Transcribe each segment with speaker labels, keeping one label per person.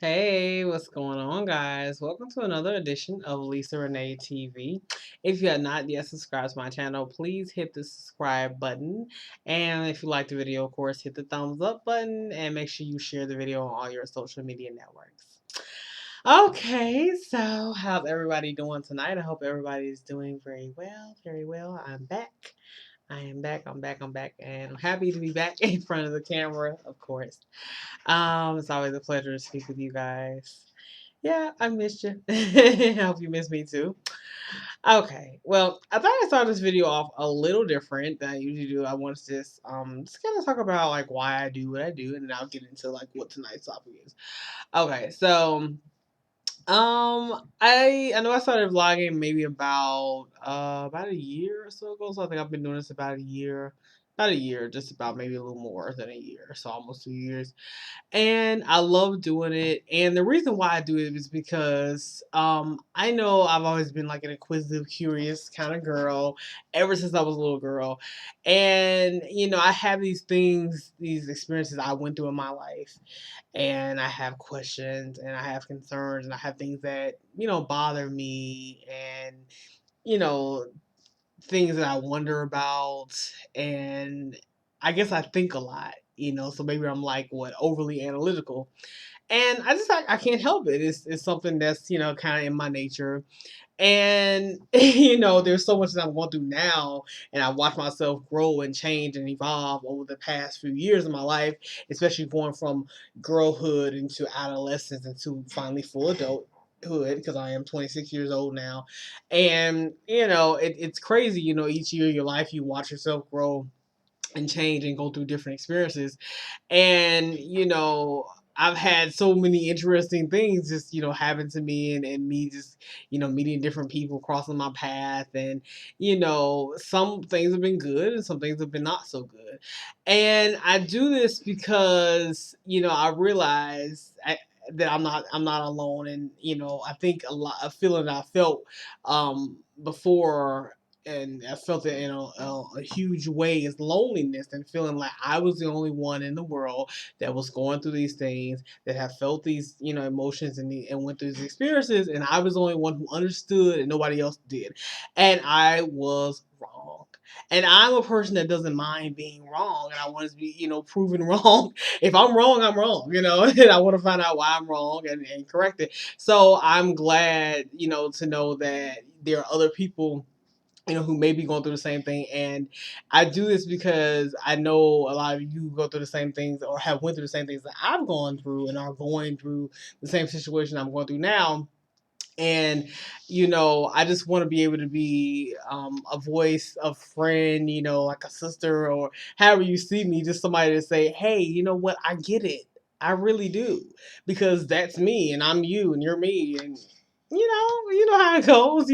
Speaker 1: Hey, what's going on, guys? Welcome to another edition of Lisa Renee TV. If you have not yet subscribed to my channel, please hit the subscribe button. And if you like the video, of course, hit the thumbs up button and make sure you share the video on all your social media networks. Okay, so how's everybody doing tonight? I hope everybody's doing very well, very well. I'm back. I am back. I'm back, and I'm happy to be back in front of the camera, of course. It's always a pleasure to speak with you guys. Yeah, I missed you. I hope you missed me too. Okay, well, I thought I'd start this video off a little different than I usually do. I want to just kind of talk about like why I do what I do, and then I'll get into like what tonight's topic is. Okay, so I know I started vlogging maybe about a year or so ago. So I think I've been doing this about a year, just about maybe a little more than a year, so almost 2 years. And I love doing it. And the reason why I do it is because I know I've always been like an inquisitive, curious kind of girl ever since I was a little girl. And I have these things, these experiences I went through in my life, and I have questions and I have concerns and I have things that bother me, and you know things that I wonder about, and I guess I think a lot. So maybe I'm like what overly analytical, and I can't help it. It's something that's kind of in my nature, and there's so much that I'm going through now, and I watch myself grow and change and evolve over the past few years of my life, especially going from girlhood into adolescence into finally full adulthood, because I am 26 years old now. And it's crazy. Each year of your life you watch yourself grow and change and go through different experiences. And I've had so many interesting things just happen to me, and me just meeting different people crossing my path. And some things have been good and some things have been not so good. And I do this because I realize that I'm not alone. And I think a feeling that I felt before, and I felt it in a huge way, is loneliness, and feeling like I was the only one in the world that was going through these things, that have felt these emotions, and went through these experiences, and I was the only one who understood and nobody else did. And I was wrong. And I'm a person that doesn't mind being wrong, and I want to be proven wrong. If I'm wrong, I'm wrong, and I want to find out why I'm wrong, and correct it. So I'm glad to know that there are other people who may be going through the same thing. And I do this because I know a lot of you go through the same things, or have went through the same things that I've gone through, and are going through the same situation I'm going through now. And I just want to be able to be a voice, a friend, like a sister, or however you see me, just somebody to say, hey, you know what, I get it. I really do, because that's me, and I'm you, and you're me, and you know how it goes,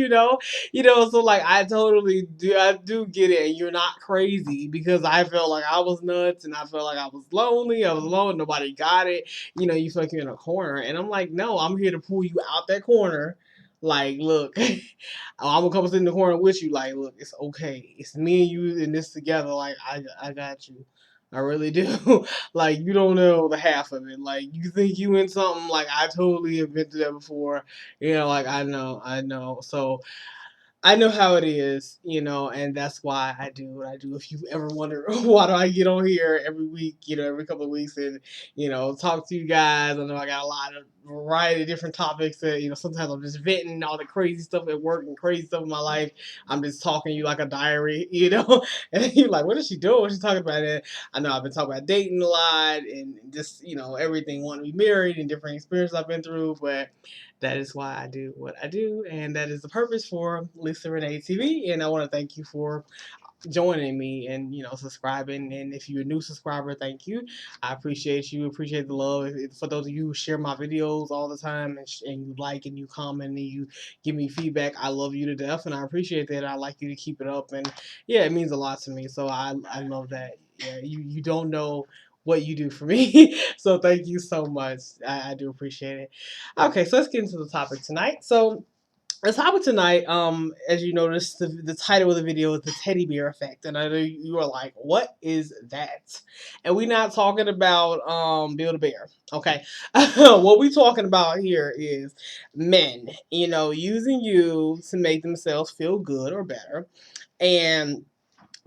Speaker 1: So like, I totally do. I do get it, and you're not crazy, because I felt like I was nuts, and I felt like I was lonely. I was alone. Nobody got it. You feel like you're in a corner, and I'm like, no, I'm here to pull you out that corner. Like, look, I'm gonna come sit in the corner with you. Like, look, it's okay. It's me and you in this together. Like, I got you. I really do. Like, you don't know the half of it. Like, you think you in something. Like, I totally have been through that before. Like, I know. So I know how it is, and that's why I do what I do. If you ever wonder why do I get on here every week, every couple of weeks, and talk to you guys. I know I got a lot of variety of different topics that sometimes I'm just venting all the crazy stuff at work and crazy stuff in my life. I'm just talking to you like a diary, and you're like, what is she doing? What's she talking about? And I know I've been talking about dating a lot, and just everything, wanting to be married, and different experiences I've been through, but that is why I do what I do, and that is the purpose for Lisa Renee TV. And I want to thank you for joining me and subscribing. And if you're a new subscriber, thank you. I appreciate you. Appreciate the love. For those of you who share my videos all the time, and you like, and you comment, and you give me feedback, I love you to death, and I appreciate that. I like you to keep it up, and yeah, it means a lot to me. So I love that. Yeah, you don't know what you do for me. So thank you so much. I do appreciate it. Okay, so let's get into the topic tonight. So The topic tonight, as you noticed, the title of the video is the teddy bear effect, and I know you are like, "What is that?" And we're not talking about Build a Bear, okay? What we talking about here is men, using you to make themselves feel good or better, and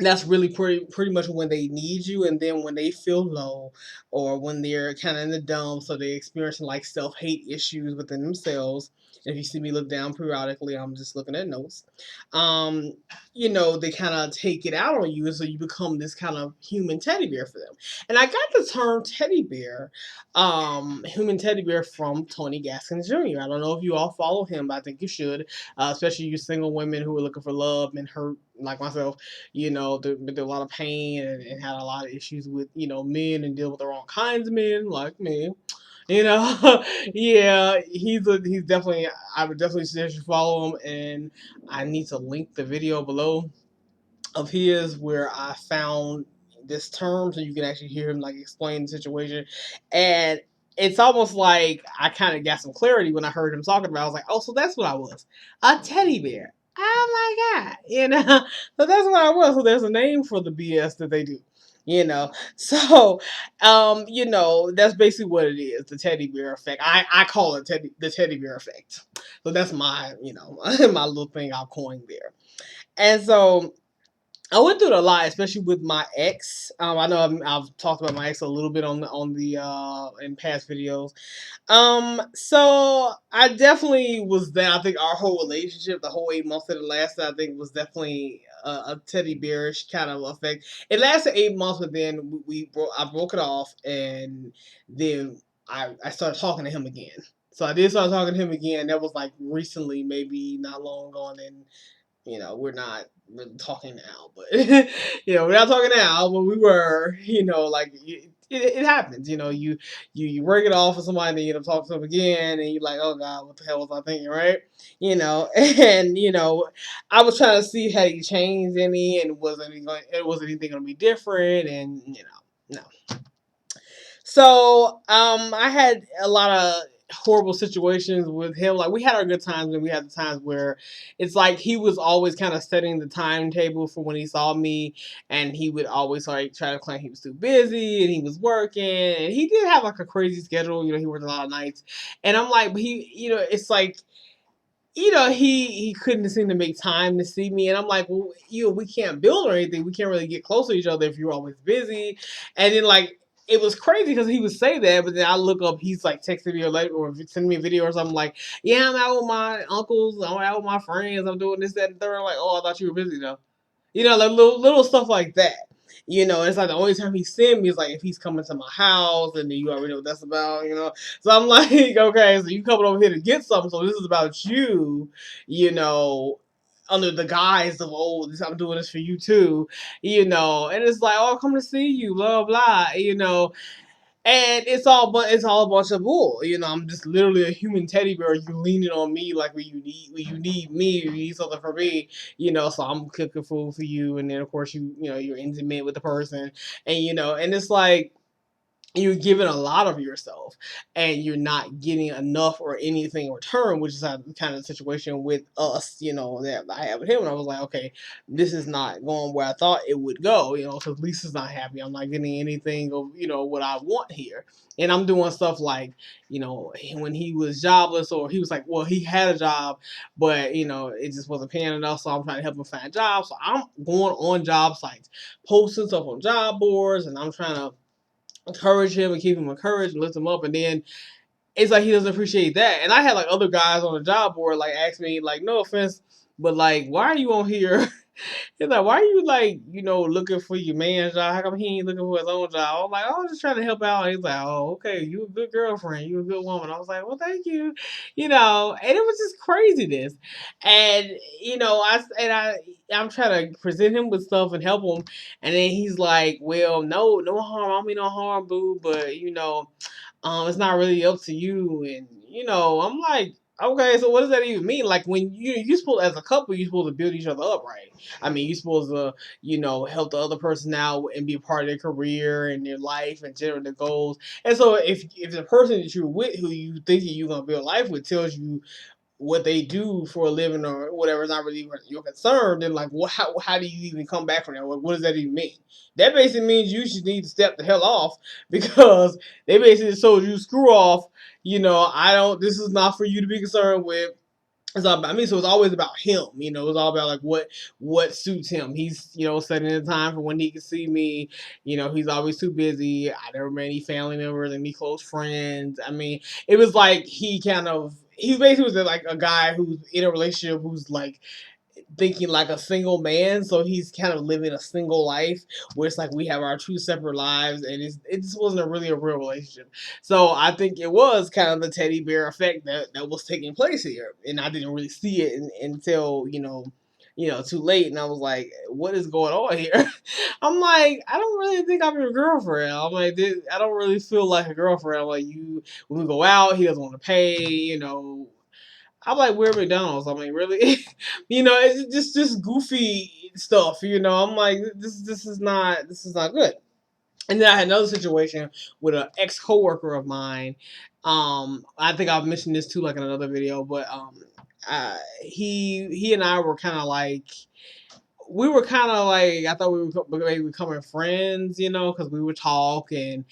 Speaker 1: that's really pretty much when they need you, and then when they feel low or when they're kind of in the dump, so they're experiencing like self-hate issues within themselves. If you see me look down periodically, I'm just looking at notes. um they kind of take it out on you, and so you become this kind of human teddy bear for them. And I got the term teddy bear, human teddy bear, from Tony Gaskins Jr. I don't know if you all follow him, but I think you should, especially you single women who are looking for love and hurt like myself. Been through a lot of pain, and had a lot of issues with, men, and deal with the wrong kinds of men like me. Yeah, he's definitely. I would definitely suggest you follow him, and I need to link the video below of his where I found this term so you can actually hear him like explain the situation. And it's almost like I kind of got some clarity when I heard him talking about it. I was like, oh, so that's what I was. A teddy bear. Oh my God. So that's what I was. So there's a name for the BS that they do. So that's basically what it is, the teddy bear effect. I call it the teddy bear effect. So that's my, my little thing I've coined there. And so I went through it a lot, especially with my ex. I know I've talked about my ex a little bit on the in past videos. So I definitely was there. I think our whole relationship, the whole 8 months that it lasted, I think was definitely a teddy bearish kind of effect. It lasted 8 months, but then I broke it off, and then I started talking to him again. So I did start talking to him again. That was like recently, maybe not long ago, and then we're not really talking now, but we're not talking now, but we were, like it happens, you break it off with somebody, and then you end up talking to them again, and you're like, oh God, what the hell was I thinking, right? And I was trying to see had he changed any, and was anything going to be different, and no. So, I had a lot of horrible situations with him. Like, we had our good times, and we had the times where it's like he was always kind of setting the timetable for when he saw me, and he would always like try to claim he was too busy and he was working, and he did have like a crazy schedule. He worked a lot of nights, and I'm like, but it's like, he couldn't seem to make time to see me, and I'm like, well, we can't build or anything. We can't really get close to each other if you're always busy. And then like it was crazy because he would say that, but then I look up, he's like texting me or sending me a video or something like, yeah, I'm out with my uncles, I'm out with my friends, I'm doing this, that, and the third. I'm like, oh, I thought you were busy though. Like little stuff like that. It's like the only time he seen me is like if he's coming to my house, and then you already know what that's about. So I'm like, okay, so you coming over here to get something, so this is about you, you know, under the guise of, oh, I'm doing this for you too, and it's like, oh, I'm coming to see you, blah blah. And it's all a bunch of bull. I'm just literally a human teddy bear. You leaning on me like when you need me, you need something for me. So I'm cooking food for you, and then of course you're intimate with the person, and it's like you're giving a lot of yourself, and you're not getting enough or anything in return, which is kind of the situation with us, that I have with him. And I was like, okay, this is not going where I thought it would go, because Lisa's not happy. I'm not getting anything of, what I want here. And I'm doing stuff like, when he was jobless, or he was like, well, he had a job, but, it just wasn't paying enough. So I'm trying to help him find jobs. So I'm going on job sites, posting stuff on job boards, and I'm trying to encourage him and keep him encouraged and lift him up. And then it's like he doesn't appreciate that. And I had like other guys on the job board like ask me, like, no offense, but like, why are you on here? He's like, why are you like, looking for your man's job? How come he ain't looking for his own job? I'm like, oh, I'm just trying to help out. He's like, oh, okay, you a good girlfriend, you a good woman. I was like, well, thank you, and it was just craziness. And I'm trying to present him with stuff and help him, and then he's like, well, no harm, I don't mean no harm, boo, but it's not really up to you. And I'm like, okay, so what does that even mean? Like, when you supposed, as a couple, you're supposed to build each other up, right? I mean, you're supposed to, help the other person out and be a part of their career and their life and generate their goals. And so if the person that you're with, who you think you're gonna build life with, tells you what they do for a living or whatever is not really your concern, then like how do you even come back from that? What does that even mean? That basically means you should need to step the hell off because they basically told you screw off. I don't. This is not for you to be concerned with. It's all about me, so it's always about him. It's all about like what suits him. He's setting the time for when he can see me. He's always too busy. I never met any family members, any close friends. I mean, it was like he basically was like a guy who's in a relationship who's like thinking like a single man, so he's kind of living a single life where it's like we have our two separate lives, and it just wasn't really a real relationship. So I think it was kind of the teddy bear effect that was taking place here, and I didn't really see it until too late, and I was like, what is going on here? I'm like, I don't really think I'm your girlfriend. I'm like, I don't really feel like a girlfriend. I'm like, when we go out, he doesn't want to pay. I'm like, we're McDonald's. I mean, really? It's just goofy stuff. I'm like, this is not good. And then I had another situation with an ex coworker of mine. I think I've mentioned this too, like in another video, but he and I were kind of like. We were kind of like, I thought we were maybe becoming friends, because we would talk, and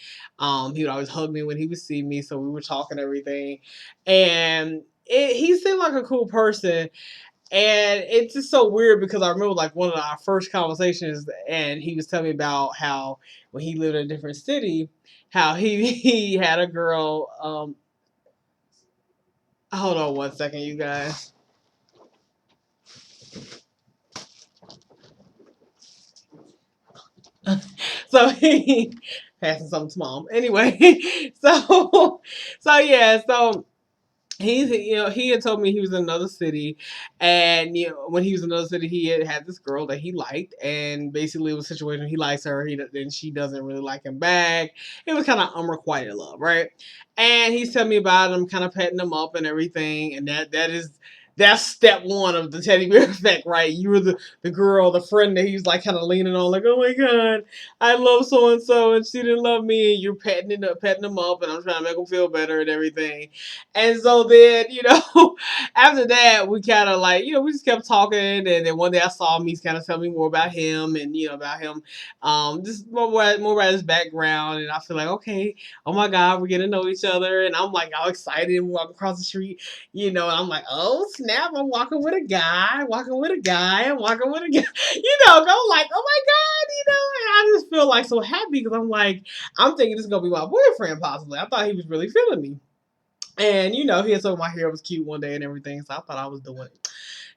Speaker 1: he would always hug me when he would see me, so we would talk and everything. And he seemed like a cool person, and it's just so weird because I remember like one of our first conversations, and he was telling me about how when he lived in a different city, how he had a girl. Hold on one second, you guys. So he passing something to mom. Anyway, so he had told me he was in another city, and when he was in another city, he had this girl that he liked, and basically it was a situation he likes her, then she doesn't really like him back. It was kind of unrequited love, right? And he's telling me about him, kind of petting him up and everything, and that's step one of the teddy bear effect, right? You were the girl, the friend that he was like kind of leaning on, like, oh my god, I love so and so, and she didn't love me, and you're petting him up, and I'm trying to make him feel better and everything. And so then, after that, we kind of like, we just kept talking, and then one day I saw him, he's kind of telling me more about him, and about him, just more about his background, and I feel like, okay, oh my god, we're getting to know each other, and I'm like all excited, and walking across the street. And I'm like, oh snap, I'm walking with a guy, walking with a guy, I'm walking with a guy, go like, oh my god, and I just feel like so happy because I'm like, I'm thinking this is gonna be my boyfriend possibly. I thought he was really feeling me. And he had told my hair was cute one day and everything, so I thought I was doing it.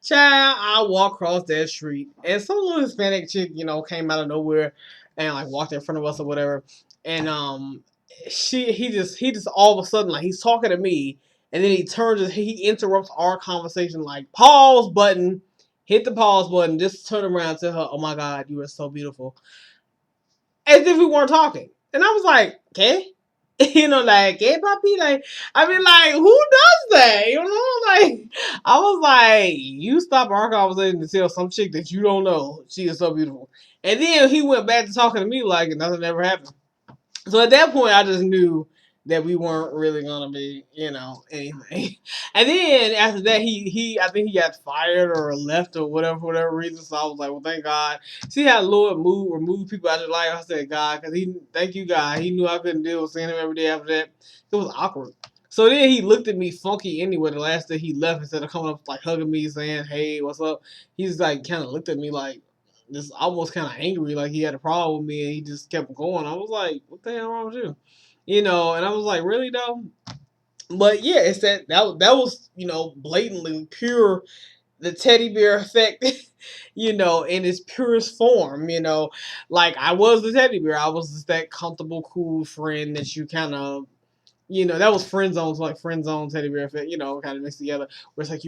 Speaker 1: Child, I walk across that street, and some little Hispanic chick, came out of nowhere and like walked in front of us or whatever. And he just all of a sudden, like, he's talking to me, and then he interrupts our conversation, like, pause button, hit the pause button, just turn around and tell her, oh my god, you are so beautiful, as if we weren't talking. And I was like, okay. Like, hey, papi, like, I mean, like, who does that? Like, I was like, you stop our conversation to tell some chick that you don't know she is so beautiful. And then he went back to talking to me like nothing ever happened. So at that point, I just knew that we weren't really gonna be, anything. And then after that, I think he got fired or left or whatever for whatever reason. So I was like, well, thank God. See how Lord remove people out of your life. I said, God, because thank you, God. He knew I couldn't deal with seeing him every day after that. It was awkward. So then he looked at me funky anyway. The last day he left, instead of coming up like hugging me, saying, "Hey, what's up?" He's like kind of looked at me like just almost kind of angry, like he had a problem with me, and he just kept going. I was like, "What the hell wrong with you?" And I was like, "Really though?" But yeah, it's that was blatantly pure the teddy bear effect, in its purest form. Like I was the teddy bear, I was just that comfortable, cool friend that you kind of that was friend zones, like friend zone teddy bear effect, kind of mixed together. Where it's like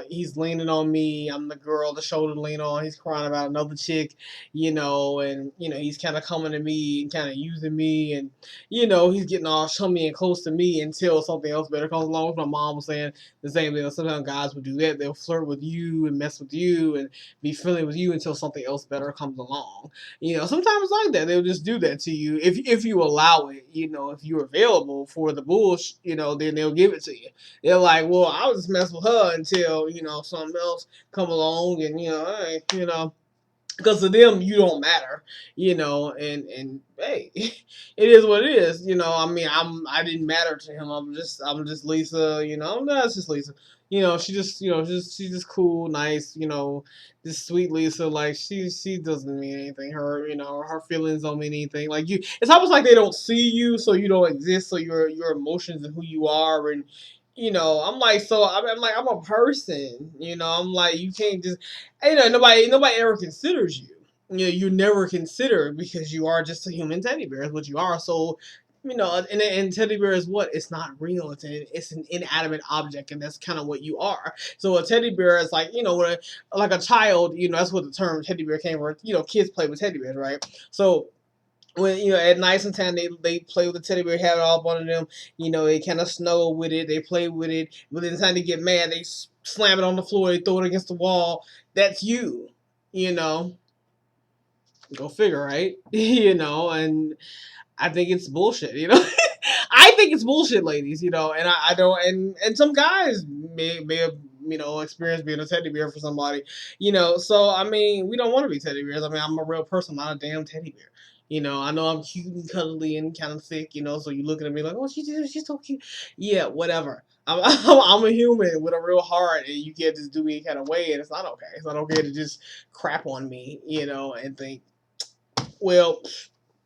Speaker 1: he's leaning on me, I'm the girl, the shoulder to lean on. He's crying about another chick, and he's kind of coming to me and kind of using me, and he's getting all chummy and close to me until something else better comes along. My mom was saying the same thing. Sometimes guys would do that. They'll flirt with you and mess with you and be friendly with you until something else better comes along. Sometimes it's like that. They'll just do that to you if you allow it. If you're available for the bullshit, then they'll give it to you. They're like, well, I was just messing with her until, something else come along and, hey, because to them you don't matter, and hey, it is what it is, I mean, I didn't matter to him. I'm just Lisa, no, it's just Lisa. She just, she's just cool, nice, this sweet Lisa. Like she doesn't mean anything. Her feelings don't mean anything. Like you, it's almost like they don't see you, so you don't exist. So your emotions and who you are, and I'm like, so I'm like, I'm a person. I'm like, you can't just, nobody ever considers you. You never considered because you are just a human teddy bear. Is what you are. So, and teddy bear is what? It's not real. It's an inanimate object, and that's kind of what you are. So a teddy bear is like, like a child. That's what the term teddy bear came from. Kids play with teddy bears, right? So when at night sometimes they play with the teddy bear, have it all up under them. They kind of snuggle with it, they play with it. But then the time they get mad, they slam it on the floor, they throw it against the wall. That's you. You know, Go figure, right? And I think it's bullshit. I think it's bullshit, ladies. And I don't. And some guys may have experienced being a teddy bear for somebody. So I mean, we don't want to be teddy bears. I mean, I'm a real person, not a damn teddy bear. I know I'm cute and cuddly and kind of thick. So you looking at me like, oh, she's so cute. Yeah, whatever. I'm a human with a real heart, and you can't just do me any kind of way, and it's not okay. It's not okay to just crap on me, and think, well,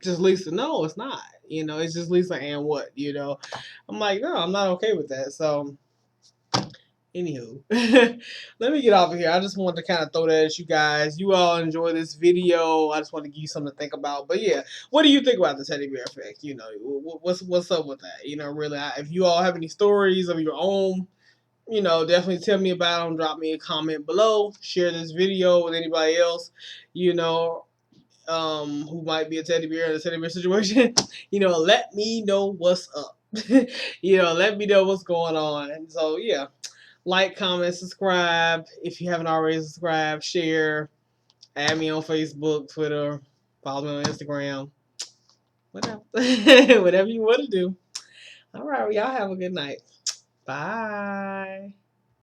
Speaker 1: just Lisa. No, it's not. It's just Lisa and what, I'm like, no, I'm not okay with that. So, anywho, let me get off of here. I just wanted to kind of throw that at you guys. You all enjoy this video. I just want to give you something to think about. But yeah, what do you think about the teddy bear effect? What's up with that? Really, if you all have any stories of your own, definitely tell me about them. Drop me a comment below. Share this video with anybody else, who might be a teddy bear in a teddy bear situation. Let me know what's up. Let me know what's going on. So yeah, like, comment, subscribe if you haven't already subscribed. Share, add me on Facebook, Twitter, follow me on Instagram. Whatever, whatever you want to do. All right, well, y'all have a good night. Bye.